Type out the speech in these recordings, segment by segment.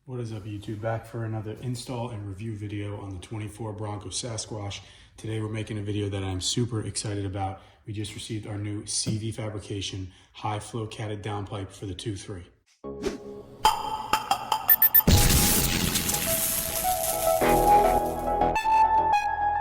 What is up, YouTube? Back for another install and review video on the 24 Bronco Sasquatch. Today we're making a video that I'm super excited about. We just received our new CV Fabrication high flow catted downpipe for the 2.3.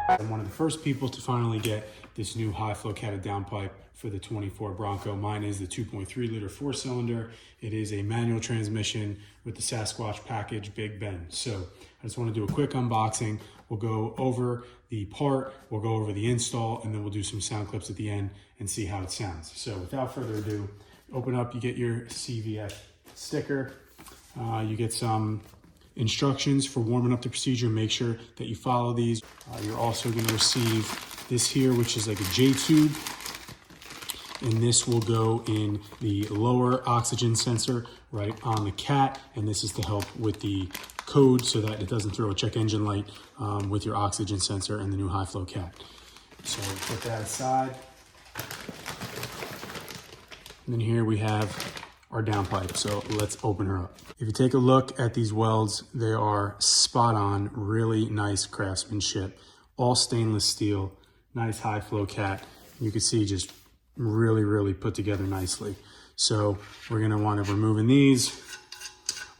I'm one of the first people to finally get this new high flow catted downpipe for the 24 Bronco. Mine is the 2.3 liter 4-cylinder. It is a manual transmission with the Sasquatch package Big Ben. So I just want to do a quick unboxing. We'll go over the part, we'll go over the install, and then we'll do some sound clips at the end and see how it sounds. So without further ado, open up, you get your CVF sticker. You get some instructions for warming up the procedure. Make sure that you follow these. You're also going to receive this here, which is like a J-tube, and this will go in the lower oxygen sensor right on the cat, and this is to help with the code so that it doesn't throw a check engine light with your oxygen sensor and the new high flow cat. So put that aside, and then here we have our downpipe. So let's open her up. If you take a look at these welds, they are spot on, really nice craftsmanship, all stainless steel, nice high flow cat. You can see just really put together nicely. So we're gonna want to remove these.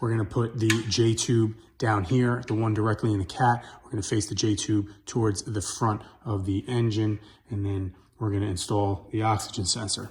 We're gonna put the J-tube down here, the one directly in the cat. We're gonna face the J-tube towards the front of the engine, and then we're gonna install the oxygen sensor.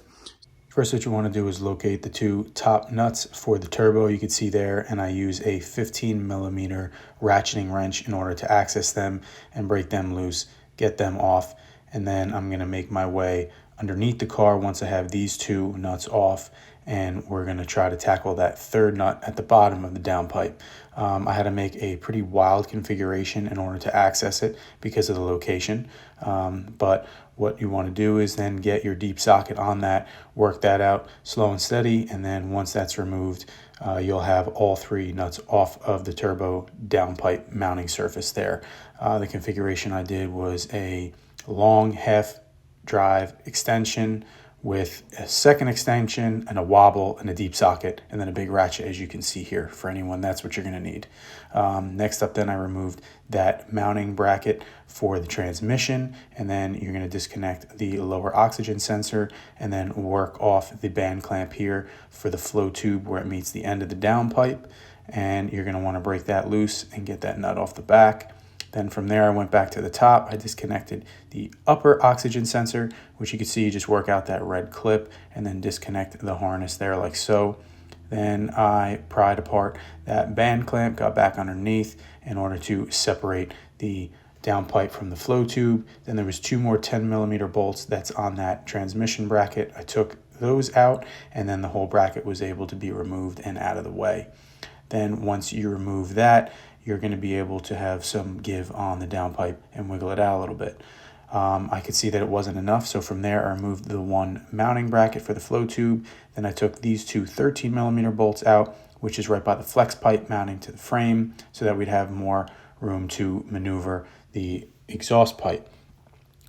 First, what you want to do is locate the two top nuts for the turbo. You can see there, and I use a 15mm ratcheting wrench in order to access them and break them loose, get them off, and then I'm going to make my way underneath the car once I have these two nuts off, and we're going to try to tackle that third nut at the bottom of the downpipe. I had to make a pretty wild configuration in order to access it because of the location, but what you want to do is then get your deep socket on that, work that out slow and steady, and then once that's removed, you'll have all three nuts off of the turbo downpipe mounting surface there. The configuration I did was a long half drive extension with a second extension and a wobble and a deep socket, and then a big ratchet, as you can see here. For anyone, that's what you're going to need. Next up, then I removed that mounting bracket for the transmission, and then you're going to disconnect the lower oxygen sensor and then work off the band clamp here for the flow tube where it meets the end of the downpipe, and you're going to want to break that loose and get that nut off the back. Then from there, I went back to the top. I disconnected the upper oxygen sensor, which you can see, you just work out that red clip and then disconnect the harness there like so. Then I pried apart that band clamp, got back underneath in order to separate the downpipe from the flow tube. Then there was two more 10mm bolts that's on that transmission bracket. I took those out, and then the whole bracket was able to be removed and out of the way. Then once you remove that, you're going to be able to have some give on the downpipe and wiggle it out a little bit. I could see that it wasn't enough, so from there I removed the one mounting bracket for the flow tube. Then I took these two 13mm bolts out, which is right by the flex pipe mounting to the frame, so that we'd have more room to maneuver the exhaust pipe.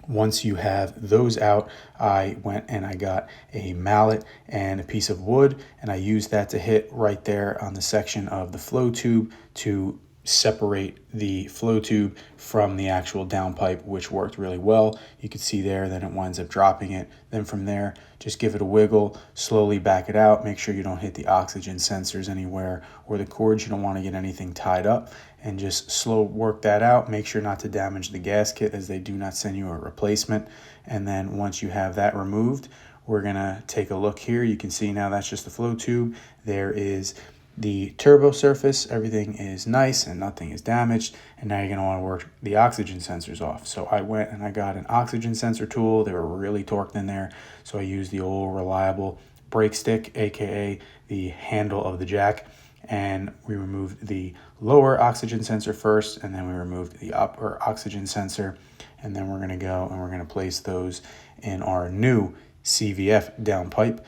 Once you have those out, I went and I got a mallet and a piece of wood, and I used that to hit right there on the section of the flow tube to separate the flow tube from the actual downpipe, which worked really well. You can see there, then it winds up dropping it. Then from there, just give it a wiggle, slowly back it out. Make sure you don't hit the oxygen sensors anywhere or the cords. You don't want to get anything tied up, and just slow work that out. Make sure not to damage the gasket, as they do not send you a replacement. And then once you have that removed, we're gonna take a look here. You can see now that's just the flow tube. There is the turbo surface, everything is nice and nothing is damaged, and now you're going to want to work the oxygen sensors off. So I went and I got an oxygen sensor tool. They were really torqued in there, so I used the old reliable brake stick, aka the handle of the jack, and we removed the lower oxygen sensor first, and then we removed the upper oxygen sensor, and then we're going to go and we're going to place those in our new CVF downpipe.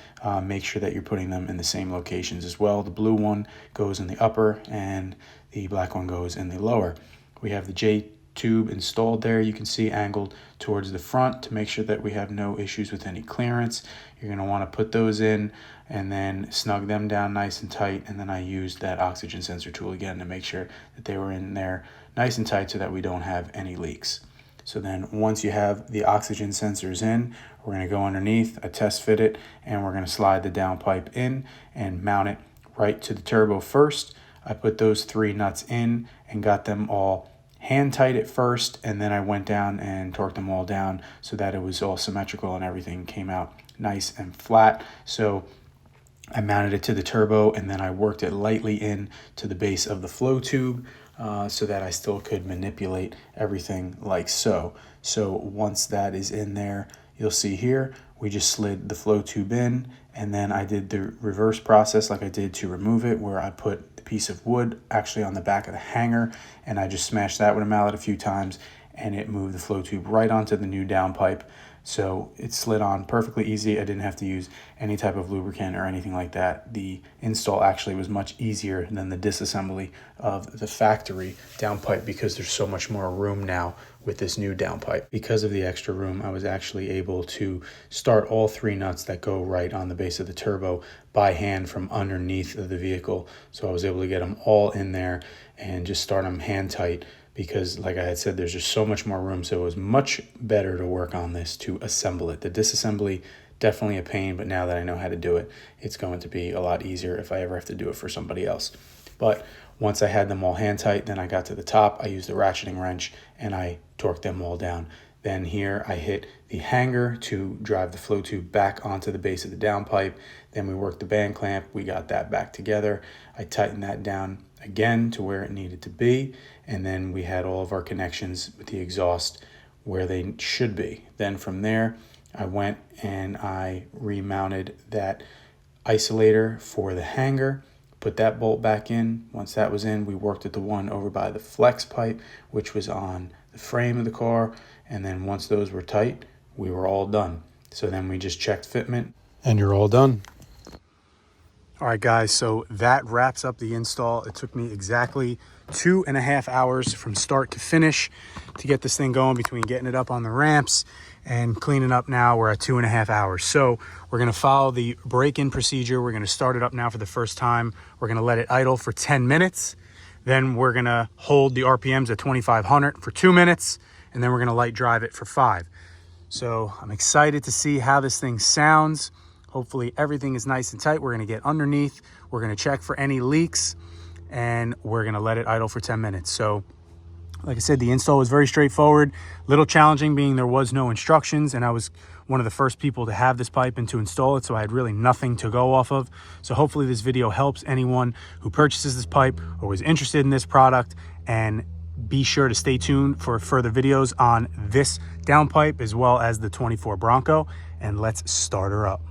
Make sure that you're putting them in the same locations as well. The blue one goes in the upper and the black one goes in the lower. We have the J tube installed there. You can see angled towards the front to make sure that we have no issues with any clearance. You're going to want to put those in and then snug them down nice and tight. And then I used that oxygen sensor tool again to make sure that they were in there nice and tight so that we don't have any leaks. So then once you have the oxygen sensors in, we're going to go underneath, I test fit it, and we're going to slide the downpipe in and mount it right to the turbo first. I put those 3 nuts in and got them all hand tight at first, and then I went down and torqued them all down so that it was all symmetrical and everything came out nice and flat. So I mounted it to the turbo, and then I worked it lightly in to the base of the flow tube so that I still could manipulate everything like so. So once that is in there, you'll see here, we just slid the flow tube in, and then I did the reverse process like I did to remove it, where I put the piece of wood actually on the back of the hanger, and I just smashed that with a mallet a few times, and it moved the flow tube right onto the new downpipe. So it slid on perfectly easy. I didn't have to use any type of lubricant or anything like that. The install actually was much easier than the disassembly of the factory downpipe because there's so much more room now with this new downpipe. Because of the extra room, I was actually able to start all 3 nuts that go right on the base of the turbo by hand from underneath of the vehicle. So I was able to get them all in there and just start them hand tight, because like I had said, there's just so much more room. So it was much better to work on this to assemble it. The disassembly, definitely a pain, but now that I know how to do it, it's going to be a lot easier if I ever have to do it for somebody else. But once I had them all hand tight, then I got to the top, I used a ratcheting wrench and I torqued them all down. Then here I hit the hanger to drive the flow tube back onto the base of the downpipe. Then we worked the band clamp, we got that back together. I tightened that down again to where it needed to be, and then we had all of our connections with the exhaust where they should be. Then from there I went and I remounted that isolator for the hanger, put that bolt back in. Once that was in, we worked at the one over by the flex pipe, which was on the frame of the car, and then once those were tight, we were all done. So then we just checked fitment and you're all done. All right, guys, so that wraps up the install. It took me exactly 2.5 hours from start to finish to get this thing going. Between getting it up on the ramps and cleaning up now, we're at 2.5 hours. So we're gonna follow the break-in procedure. We're gonna start it up now for the first time. We're gonna let it idle for 10 minutes. Then we're gonna hold the RPMs at 2,500 for 2 minutes, and then we're gonna light drive it for 5. So I'm excited to see how this thing sounds. Hopefully everything is nice and tight. We're gonna get underneath, we're gonna check for any leaks, and we're gonna let it idle for 10 minutes. So like I said, the install was very straightforward, little challenging being there was no instructions, and I was one of the first people to have this pipe and to install it, so I had really nothing to go off of. So hopefully this video helps anyone who purchases this pipe or was interested in this product, and be sure to stay tuned for further videos on this downpipe as well as the 24 Bronco, and let's start her up.